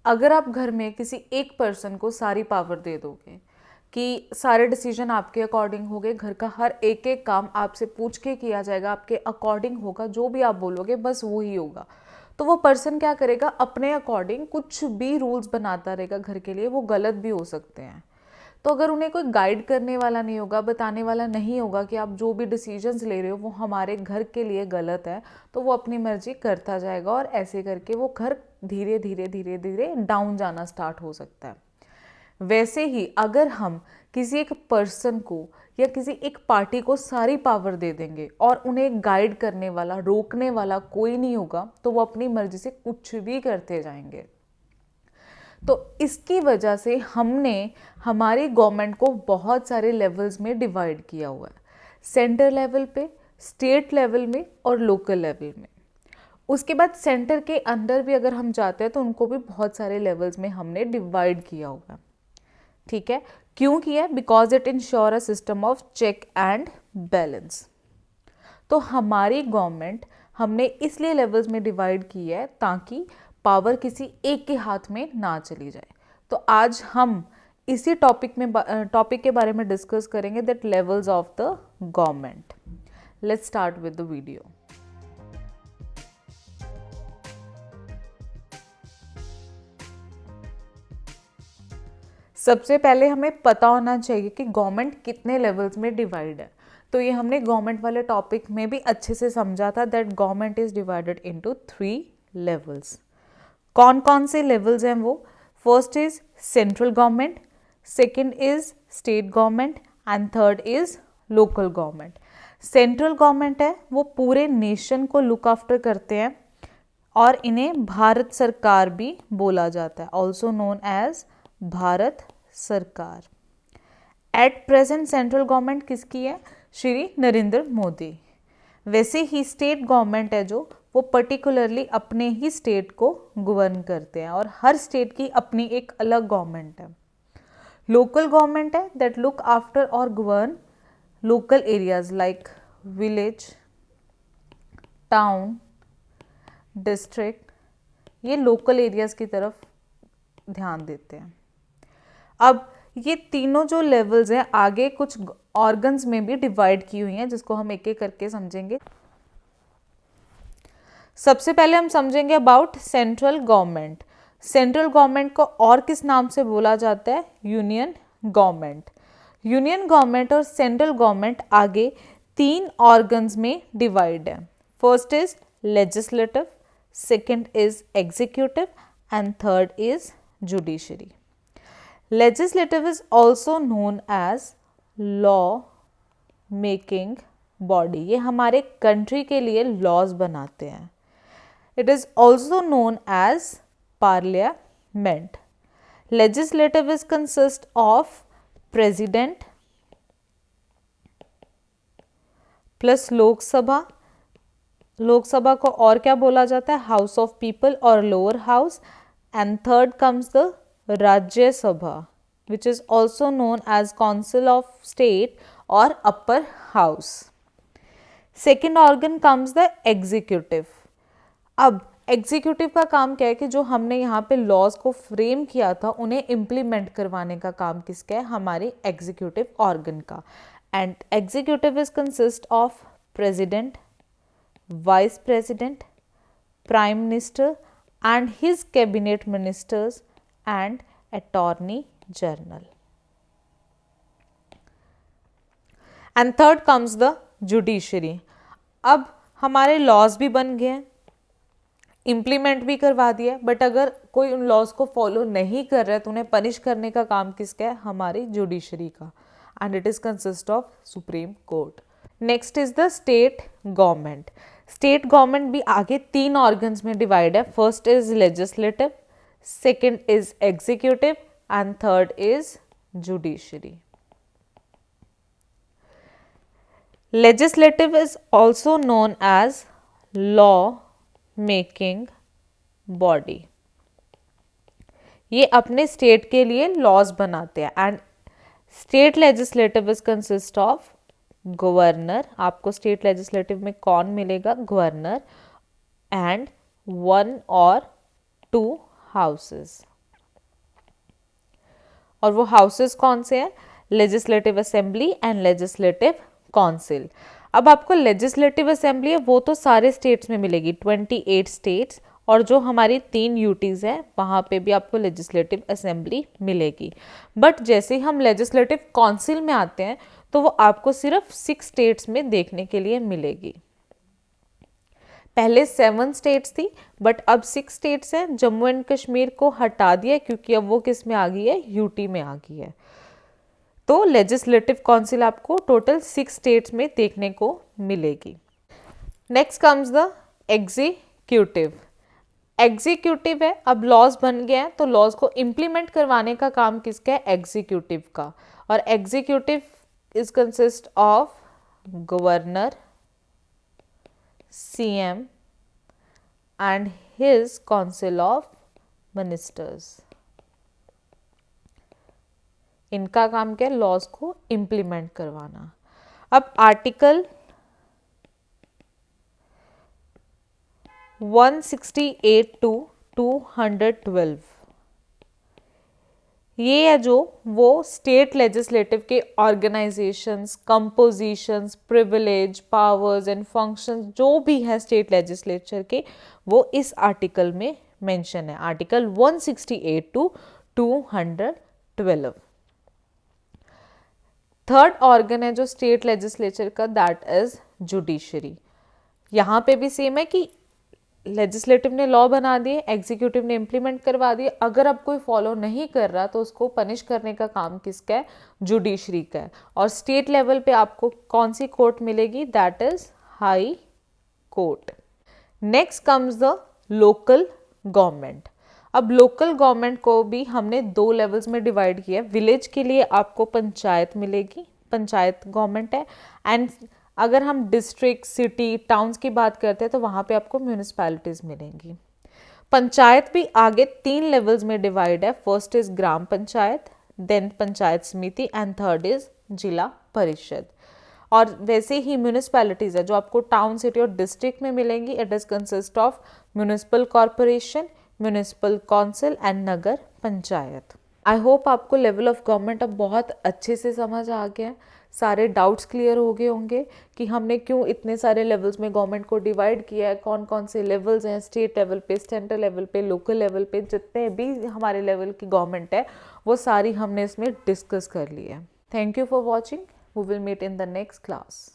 अगर आप घर में किसी एक पर्सन को सारी पावर दे दोगे कि सारे डिसीजन आपके अकॉर्डिंग होंगे, घर का हर एक एक काम आपसे पूछ के किया जाएगा, आपके अकॉर्डिंग होगा, जो भी आप बोलोगे बस वो ही होगा, तो वो पर्सन क्या करेगा, अपने अकॉर्डिंग कुछ भी रूल्स बनाता रहेगा घर के लिए, वो गलत भी हो सकते हैं। तो अगर उन्हें कोई गाइड करने वाला नहीं होगा, बताने वाला नहीं होगा कि आप जो भी डिसीजंस ले रहे हो वो हमारे घर के लिए गलत है, तो वो अपनी मर्जी करता जाएगा और ऐसे करके वो घर धीरे धीरे धीरे धीरे डाउन जाना स्टार्ट हो सकता है। वैसे ही अगर हम किसी एक पर्सन को या किसी एक पार्टी को सारी पावर दे देंगे और उन्हें गाइड करने वाला, रोकने वाला कोई नहीं होगा, तो वो अपनी मर्जी से कुछ भी करते जाएंगे। तो इसकी वजह से हमने हमारी गवर्नमेंट को बहुत सारे लेवल्स में डिवाइड किया हुआ है, सेंटर लेवल पे, स्टेट लेवल में और लोकल लेवल में। उसके बाद सेंटर के अंदर भी अगर हम जाते हैं तो उनको भी बहुत सारे लेवल्स में हमने डिवाइड किया हुआ है। ठीक है, क्यों किया? Because it ensure a system of check and balance. तो हमारी गवर्नमेंट हमने इसलिए लेवल्स में डिवाइड की है ताकि पावर किसी एक के हाथ में ना चली जाए। तो आज हम इसी टॉपिक के बारे में डिस्कस करेंगे, that levels of the government. Let's start with the video. सबसे पहले हमें पता होना चाहिए कि गवर्नमेंट कितने लेवल्स में डिवाइड है। तो ये हमने गवर्नमेंट वाले टॉपिक में भी अच्छे से समझा था, that government is divided into 3 levels. कौन कौन से लेवल्स हैं वो? First is central government, second is state government and third is local government. Central government है वो पूरे नेशन को लुक आफ्टर करते हैं और इन्हें भारत सरकार भी बोला जाता है, ऑल्सो नोन एज भारत सरकार। एट प्रेजेंट सेंट्रल गवर्नमेंट किसकी है? श्री नरेंद्र मोदी। वैसे ही स्टेट गवर्नमेंट है जो, वो पर्टिकुलरली अपने ही स्टेट को गवर्न करते हैं और हर स्टेट की अपनी एक अलग गवर्नमेंट है। लोकल गवर्नमेंट है दैट लुक आफ्टर और govern local areas like village, town, district, ये लोकल एरियाज की तरफ ध्यान देते हैं। अब ये तीनों जो लेवल्स हैं आगे कुछ ऑर्गन्स में भी डिवाइड की हुई हैं, जिसको हम एक एक करके समझेंगे। सबसे पहले हम समझेंगे about central government. Central government को और किस नाम से बोला जाता है? Union government. यूनियन गवर्नमेंट और सेंट्रल गवर्नमेंट आगे 3 ऑर्गन्स में डिवाइड है। First is legislative, second is executive and third is judiciary. Legislative is also known as law making body, ये हमारे कंट्री के लिए लॉज बनाते हैं। It is also known as parliament. Legislative is consist of president plus Lok Sabha. Lok Sabha को और क्या बोला जाता है? हाउस ऑफ पीपल और lower house. And third comes the Rajya Sabha, which is also known as Council of State or Upper House. Second organ comes the executive. अब executive का काम क्या है कि जो हमने यहाँ पे लॉज को फ्रेम किया था उन्हें इम्प्लीमेंट करवाने का काम किसका है? हमारे एग्जीक्यूटिव ऑर्गन का। And executive is consist of president, vice president, prime minister and his cabinet ministers and attorney general. And third comes the judiciary. अब हमारे लॉज भी बन गए हैं, इम्प्लीमेंट भी करवा दिया, बट अगर कोई उन लॉज को फॉलो नहीं कर रहा है तो उन्हें पनिश करने का काम किसका है? हमारी जुडिशरी का। And it is consist of supreme court. Next is the state government. State government भी आगे 3 ऑर्गन्स में डिवाइड है। First is legislative, second is executive and third is judiciary. Legislative is also known as law making body. ये अपने state के लिए laws बनाते हैं। And state legislative is consist of governor. आपको स्टेट लेजिस्लेटिव में कौन मिलेगा? Governor and 1 or 2 houses. और वो हाउसेस कौन से हैं? Legislative assembly and legislative council. अब आपको लेजिस्लेटिव असेंबली है वो तो सारे स्टेट्स में मिलेगी, 28 स्टेट्स, और जो हमारी 3 यूटीज़ हैं वहाँ पे भी आपको लेजिस्लेटिव असेंबली मिलेगी। बट जैसे ही हम लेजिस्लेटिव काउंसिल में आते हैं तो वो आपको सिर्फ 6 स्टेट्स में देखने के लिए मिलेगी। पहले 7 स्टेट्स थी बट अब 6 स्टेट्स हैं। जम्मू एंड कश्मीर को हटा दिया क्योंकि अब वो किस में आ गई है? यूटी में आ गई है। तो लेजिस्लेटिव काउंसिल आपको टोटल 6 स्टेट्स में देखने को मिलेगी। Next comes the executive. Executive है, अब लॉज बन गए हैं तो लॉज को इम्प्लीमेंट करवाने का काम किसका है? एग्जीक्यूटिव का। और executive is consist of governor, CM and his council of ministers. इनका काम क्या है? लॉज को इम्प्लीमेंट करवाना। अब आर्टिकल 168 टू 212 ये है जो वो स्टेट लेजिस्लेटिव के organisations, compositions, privilege, powers and functions जो भी हैं स्टेट लेजिस्लेचर के, वो इस आर्टिकल में मेंशन है, आर्टिकल 168 टू 212। थर्ड ऑर्गन है जो स्टेट लेजिस्लेचर का, दैट इज जुडिशरी। यहाँ पे भी सेम है कि लेजिस्लेटिव ने लॉ बना दिए, एग्जीक्यूटिव ने इम्प्लीमेंट करवा दिए, अगर अब कोई फॉलो नहीं कर रहा तो उसको पनिश करने का काम किसका है? जुडिशरी का है। और स्टेट लेवल पे आपको कौन सी कोर्ट मिलेगी? That is high court. Next comes the local government. अब लोकल गवर्नमेंट को भी हमने 2 लेवल्स में डिवाइड किया है। विलेज के लिए आपको पंचायत मिलेगी, पंचायत गवर्नमेंट है, एंड अगर हम डिस्ट्रिक्ट, सिटी, टाउन्स की बात करते हैं तो वहाँ पे आपको म्यूनिसिपैलिटीज मिलेंगी। पंचायत भी आगे 3 लेवल्स में डिवाइड है। First is gram panchayat, then panchayat samiti and third is जिला परिषद। और वैसे ही म्यूनिसिपैलिटीज है जो आपको टाउन, सिटी और डिस्ट्रिक्ट में मिलेंगी। It is consist of municipal corporation, municipal council and Nagar panchayat. I hope आपको लेवल ऑफ गवर्नमेंट अब बहुत अच्छे से समझ आ गया है, सारे डाउट्स क्लियर हो गए होंगे कि हमने क्यों इतने सारे लेवल्स में गवर्नमेंट को डिवाइड किया है, कौन कौन से लेवल्स हैं, स्टेट लेवल पे, सेंट्रल लेवल पे, लोकल लेवल पे, जितने भी हमारे लेवल की गवर्नमेंट है वो सारी हमने इसमें डिस्कस कर ली है। Thank you for watching. We will meet in the next class.